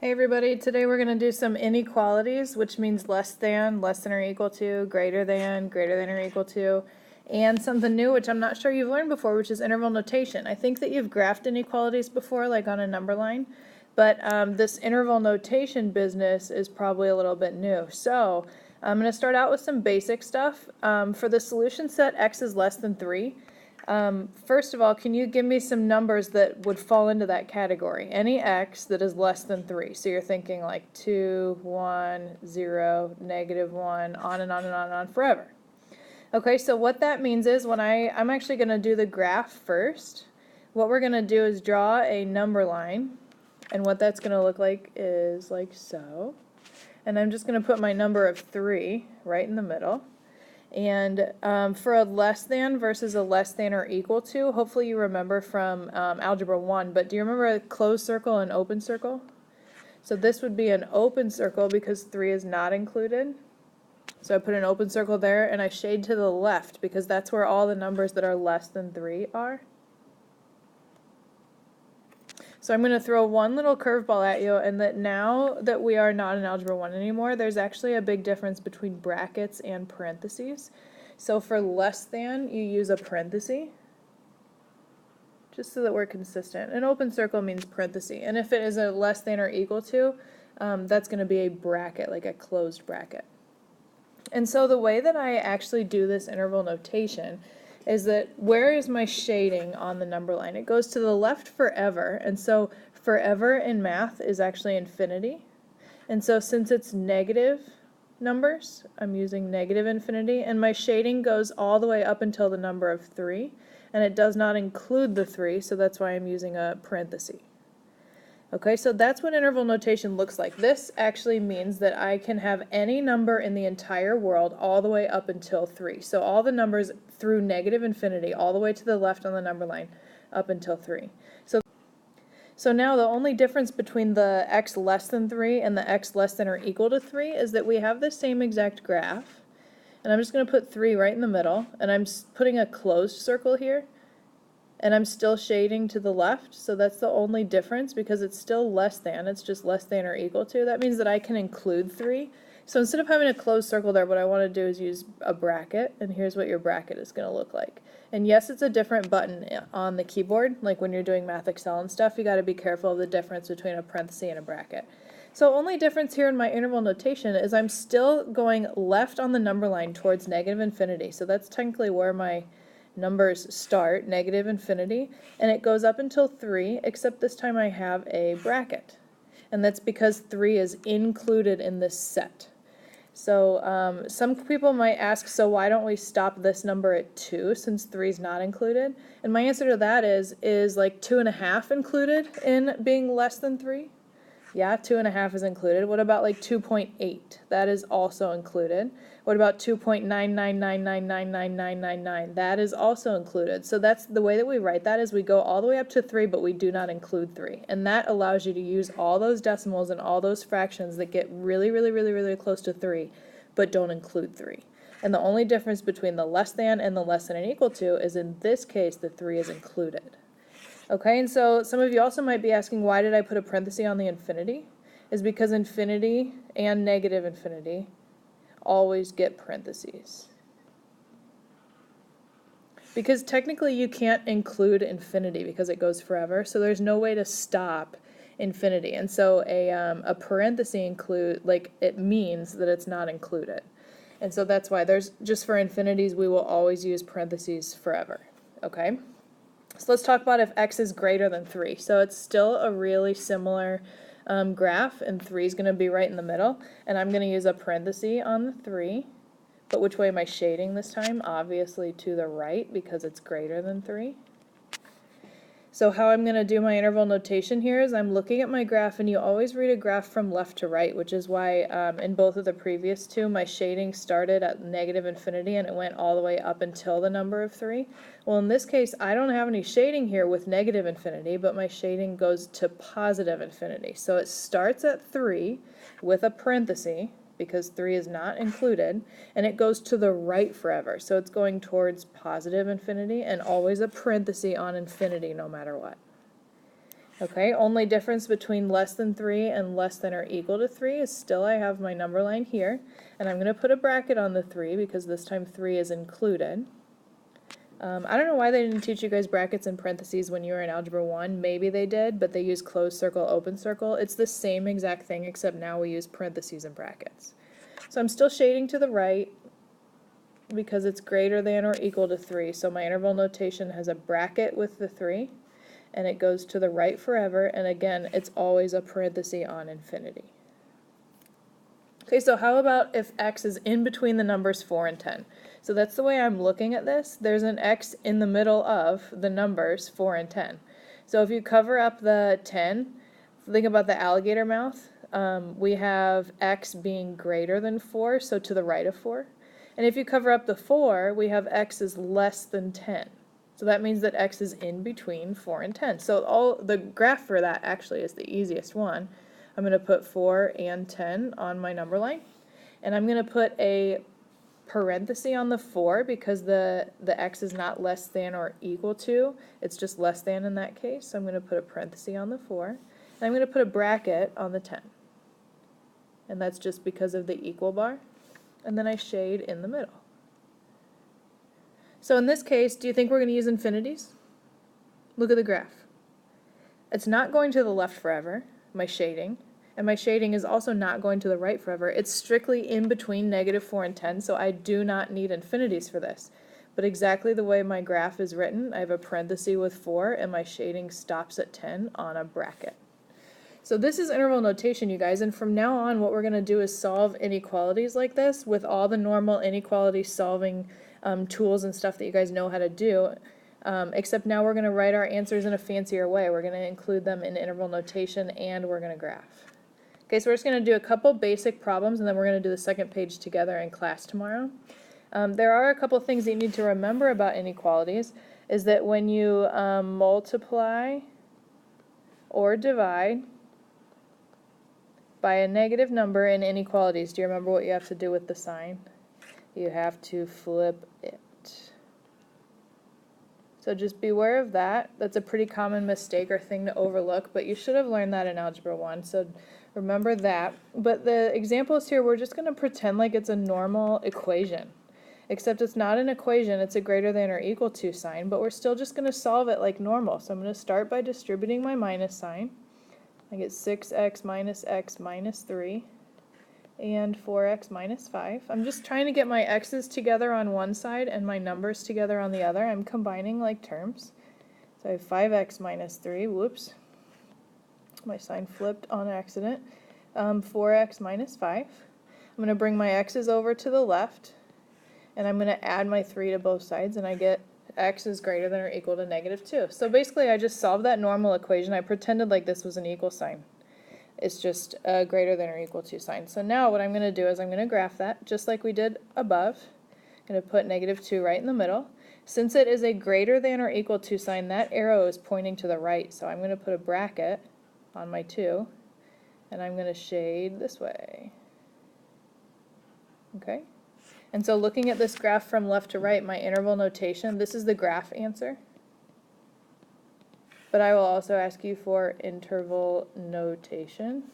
Hey everybody, today we're going to do some inequalities, which means less than or equal to, greater than or equal to, and something new which I'm not sure you've learned before, which is interval notation. I think that you've graphed inequalities before, like on a number line, but this interval notation business is probably a little bit new. So I'm going to start out with some basic stuff. For the solution set x is less than 3, first of all, can you give me some numbers that would fall into that category? Any x that is less than 3. So you're thinking like 2, 1, 0, -1, on and on and on and on forever. Okay, so what that means is when I'm actually going to do the graph first. What we're going to do is draw a number line. And what that's going to look like is like so. And I'm just going to put my number of 3 right in the middle. And for a less than versus a less than or equal to, hopefully you remember from Algebra 1, but do you remember a closed circle and open circle? So this would be an open circle because 3 is not included. So I put an open circle there and I shade to the left because that's where all the numbers that are less than 3 are. So I'm going to throw one little curveball at you, and that now that we are not in Algebra 1 anymore, there's actually a big difference between brackets and parentheses. So for less than, you use a parenthesis, just so that we're consistent. An open circle means parenthesis, and if it is a less than or equal to, that's going to be a bracket, like a closed bracket. And so the way that I actually do this interval notation is that where is my shading on the number line? It goes to the left forever, and so forever in math is actually infinity. And so since it's negative numbers, I'm using negative infinity, and my shading goes all the way up until the number of 3, and it does not include the 3, so that's why I'm using a parenthesis. Okay, so that's what interval notation looks like. This actually means that I can have any number in the entire world all the way up until 3. So all the numbers through negative infinity, all the way to the left on the number line, up until 3. So now the only difference between the x less than 3 and the x less than or equal to 3 is that we have the same exact graph. And I'm just going to put 3 right in the middle, and I'm putting a closed circle here. And I'm still shading to the left, so that's the only difference because it's still less than, it's just less than or equal to. That means that I can include 3. So instead of having a closed circle there, what I want to do is use a bracket, and here's what your bracket is going to look like. And yes, it's a different button on the keyboard, like when you're doing Math Excel and stuff, you got to be careful of the difference between a parenthesis and a bracket. So only difference here in my interval notation is I'm still going left on the number line towards negative infinity, so that's technically where my numbers start, negative infinity, and it goes up until 3, except this time I have a bracket. And that's because 3 is included in this set. So some people might ask, so why don't we stop this number at 2 since 3 is not included? And my answer to that is like 2.5 included in being less than 3? Yeah, 2.5 is included. What about like 2.8? That is also included. What about 2.999999999? That is also included. So that's the way that we write that is we go all the way up to 3, but we do not include 3. And that allows you to use all those decimals and all those fractions that get really, really, really, really close to 3, but don't include 3. And the only difference between the less than and the less than and equal to is in this case the 3 is included. Okay, and so some of you also might be asking, why did I put a parenthesis on the infinity? Is because infinity and negative infinity always get parentheses. Because technically you can't include infinity because it goes forever, so there's no way to stop infinity. And so a parenthesis it means that it's not included. And so that's why just for infinities we will always use parentheses forever. Okay? So let's talk about if x is greater than 3. So it's still a really similar graph, and 3 is going to be right in the middle. And I'm going to use a parenthesis on the 3. But which way am I shading this time? Obviously to the right because it's greater than 3. So how I'm going to do my interval notation here is I'm looking at my graph, and you always read a graph from left to right, which is why in both of the previous two my shading started at negative infinity and it went all the way up until the number of 3. Well, in this case I don't have any shading here with negative infinity, but my shading goes to positive infinity. So it starts at 3 with a parenthesis because 3 is not included, and it goes to the right forever. So it's going towards positive infinity and always a parenthesis on infinity no matter what. Okay, only difference between less than 3 and less than or equal to 3 is still I have my number line here, and I'm going to put a bracket on the 3 because this time 3 is included. I don't know why they didn't teach you guys brackets and parentheses when you were in Algebra 1. Maybe they did, but they use closed circle, open circle. It's the same exact thing, except now we use parentheses and brackets. So I'm still shading to the right because it's greater than or equal to 3. So my interval notation has a bracket with the 3, and it goes to the right forever, and again, it's always a parenthesis on infinity. Okay, so how about if x is in between the numbers 4 and 10? So that's the way I'm looking at this. There's an x in the middle of the numbers 4 and 10. So if you cover up the 10, think about the alligator mouth. We have x being greater than 4, so to the right of 4. And if you cover up the 4, we have x is less than 10. So that means that x is in between 4 and 10. So the graph for that actually is the easiest one. I'm going to put 4 and 10 on my number line, and I'm going to put a parenthesis on the 4 because the x is not less than or equal to, it's just less than in that case, so I'm going to put a parenthesis on the 4, and I'm going to put a bracket on the 10, and that's just because of the equal bar, and then I shade in the middle. So in this case, do you think we're going to use infinities? Look at the graph. It's not going to the left forever, my shading, and my shading is also not going to the right forever. It's strictly in between -4 and 10, so I do not need infinities for this. But exactly the way my graph is written, I have a parenthesis with 4, and my shading stops at 10 on a bracket. So this is interval notation, you guys, and from now on what we're going to do is solve inequalities like this with all the normal inequality solving tools and stuff that you guys know how to do. Except now we're going to write our answers in a fancier way. We're going to include them in interval notation, and we're going to graph. Okay, so we're just going to do a couple basic problems, and then we're going to do the second page together in class tomorrow. There are a couple things that you need to remember about inequalities, is that when you multiply or divide by a negative number in inequalities, do you remember what you have to do with the sign? You have to flip it. So just beware of that. That's a pretty common mistake or thing to overlook, but you should have learned that in Algebra 1, so remember that. But the examples here, we're just going to pretend like it's a normal equation. Except it's not an equation, it's a greater than or equal to sign, but we're still just going to solve it like normal. So I'm going to start by distributing my minus sign. I get 6x minus x minus 3. And 4x minus 5. I'm just trying to get my x's together on one side and my numbers together on the other. I'm combining like terms. So I have 5x minus 3. Whoops. My sign flipped on accident. 4x minus 5. I'm going to bring my x's over to the left, and I'm going to add my 3 to both sides, and I get x is greater than or equal to -2. So basically I just solved that normal equation. I pretended like this was an equal sign. It's just a greater than or equal to sign. So now what I'm going to do is I'm going to graph that just like we did above. I'm going to put -2 right in the middle. Since it is a greater than or equal to sign, that arrow is pointing to the right. So I'm going to put a bracket on my 2, and I'm going to shade this way. Okay? And so looking at this graph from left to right, my interval notation, this is the graph answer. But I will also ask you for interval notation.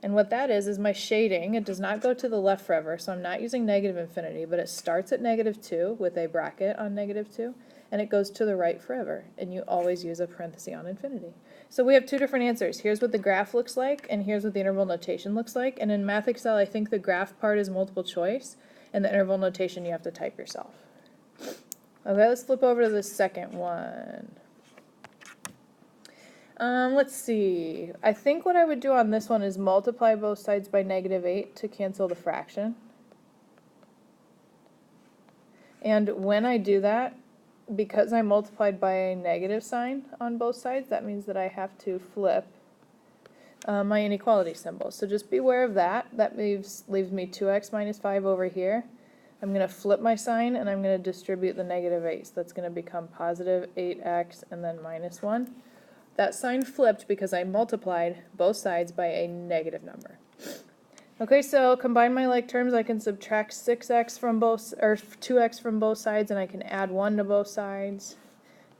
And what that is my shading. It does not go to the left forever, so I'm not using negative infinity, but it starts at -2 with a bracket on -2, and it goes to the right forever, and you always use a parenthesis on infinity. So we have two different answers. Here's what the graph looks like, and here's what the interval notation looks like. And in Math Excel, I think the graph part is multiple choice, and the interval notation you have to type yourself. Okay, let's flip over to the second one. Let's see. I think what I would do on this one is multiply both sides by -8 to cancel the fraction. And when I do that, because I multiplied by a negative sign on both sides, that means that I have to flip my inequality symbol. So just beware of that. That leaves me 2x minus 5 over here. I'm going to flip my sign, and I'm going to distribute the -8. So that's going to become positive 8x and then minus 1. That sign flipped because I multiplied both sides by a negative number. Okay, so combine my like terms. I can subtract 6x from both, or 2x from both sides, and I can add 1 to both sides.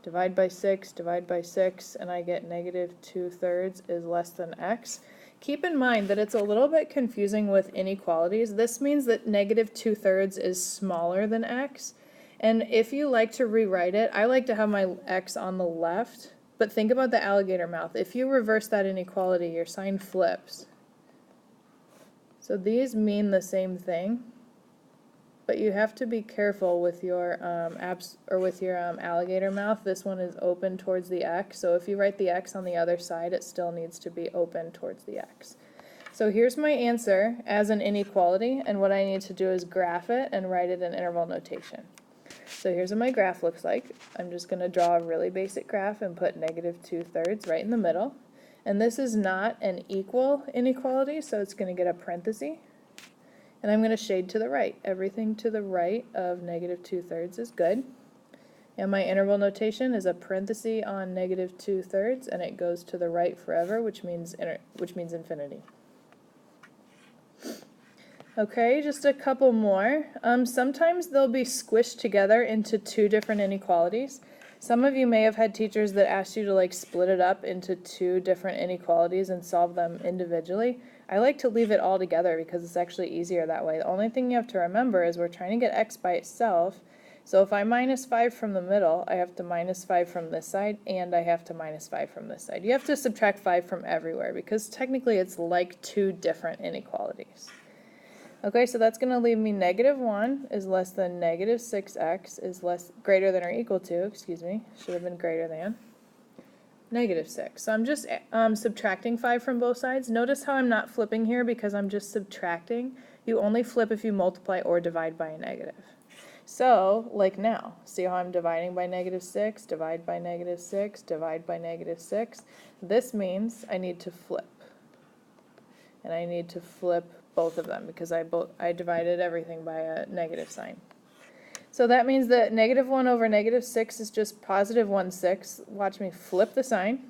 divide by 6, and I get negative 2/3 is less than x. Keep in mind that it's a little bit confusing with inequalities. This means that negative 2/3 is smaller than x. And if you like to rewrite it, I like to have my x on the left, but think about the alligator mouth. If you reverse that inequality, your sign flips. So these mean the same thing, but you have to be careful with your alligator mouth. This one is open towards the x, so if you write the x on the other side, it still needs to be open towards the x. So here's my answer as an inequality, and what I need to do is graph it and write it in interval notation. So here's what my graph looks like. I'm just going to draw a really basic graph and put negative 2/3 right in the middle. And this is not an equal inequality, so it's going to get a parenthesis. And I'm going to shade to the right. Everything to the right of negative 2/3 is good. And my interval notation is a parenthesis on negative 2/3, and it goes to the right forever, which means infinity. Okay, just a couple more. Sometimes they'll be squished together into two different inequalities. Some of you may have had teachers that asked you to like split it up into two different inequalities and solve them individually. I like to leave it all together because it's actually easier that way. The only thing you have to remember is we're trying to get x by itself. So if I minus 5 from the middle, I have to minus 5 from this side, and I have to minus 5 from this side. You have to subtract 5 from everywhere because technically it's like two different inequalities. Okay, so that's going to leave me negative 1 is less than negative 6x is greater than or equal to, should have been greater than, negative 6. So I'm just subtracting 5 from both sides. Notice how I'm not flipping here because I'm just subtracting. You only flip if you multiply or divide by a negative. So, like now, see how I'm dividing by negative 6, divide by negative 6, divide by negative 6. This means I need to flip. And I need to flip both of them because I divided everything by a negative sign. So that means that negative 1 over negative 6 is just positive 1/6. Watch me flip the sign.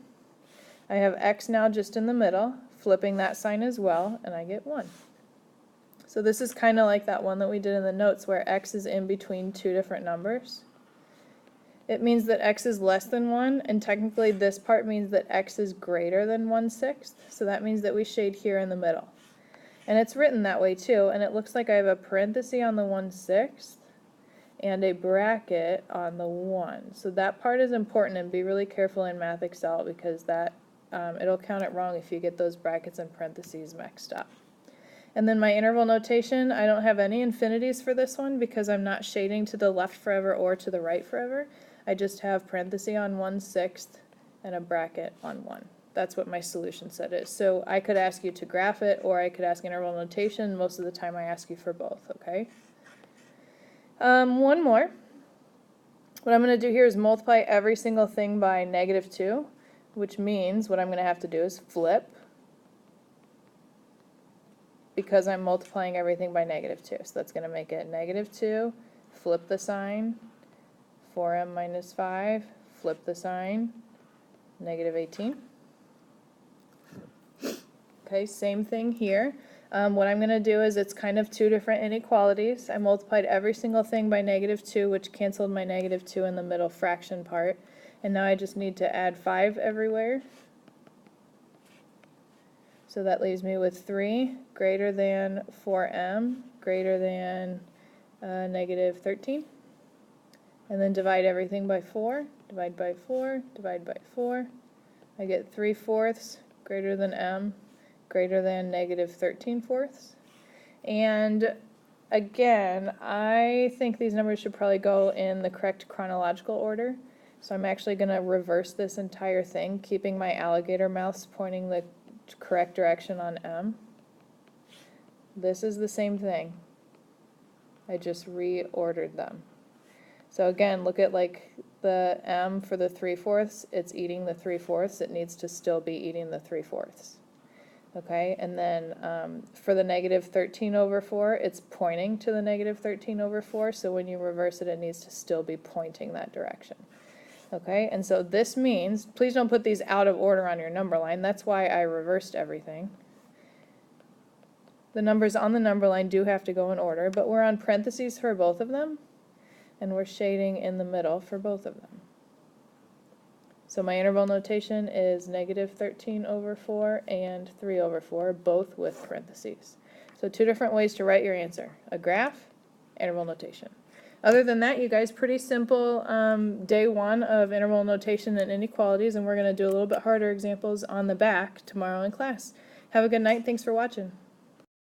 I have x now just in the middle, flipping that sign as well, and I get 1. So this is kind of like that one that we did in the notes where x is in between two different numbers. It means that x is less than 1, and technically this part means that x is greater than 1/6. So that means that we shade here in the middle. And it's written that way too, and it looks like I have a parenthesis on the 1/6 and a bracket on the 1. So that part is important, and be really careful in Math Excel because that it'll count it wrong if you get those brackets and parentheses mixed up. And then my interval notation, I don't have any infinities for this one because I'm not shading to the left forever or to the right forever. I just have parenthesis on 1/6 and a bracket on 1. That's what my solution set is. So I could ask you to graph it, or I could ask interval notation. Most of the time I ask you for both, okay? One more. What I'm going to do here is multiply every single thing by negative 2, which means what I'm going to have to do is flip because I'm multiplying everything by negative 2. So that's going to make it negative 2, flip the sign, 4m minus 5, flip the sign, negative 18. Okay, same thing here. What I'm going to do is it's kind of two different inequalities. I multiplied every single thing by negative 2, which canceled my negative 2 in the middle fraction part. And now I just need to add 5 everywhere. So that leaves me with 3 greater than 4m greater than negative 13. And then divide everything by 4. Divide by 4. Divide by 4. I get 3/4 greater than m greater than negative 13/4. And again, I think these numbers should probably go in the correct chronological order. So I'm actually going to reverse this entire thing, keeping my alligator mouths pointing the correct direction on m. This is the same thing. I just reordered them. So again, look at like the m for the 3/4, it's eating the 3/4, it needs to still be eating the 3/4. Okay, and then for the negative 13/4, it's pointing to the negative 13/4, so when you reverse it, it needs to still be pointing that direction. Okay, and so this means, please don't put these out of order on your number line, that's why I reversed everything. The numbers on the number line do have to go in order, but we're on parentheses for both of them, and we're shading in the middle for both of them. So my interval notation is negative 13 over 4 and 3 over 4, both with parentheses. So two different ways to write your answer: a graph, interval notation. Other than that, you guys, pretty simple day one of interval notation and inequalities, and we're going to do a little bit harder examples on the back tomorrow in class. Have a good night. Thanks for watching.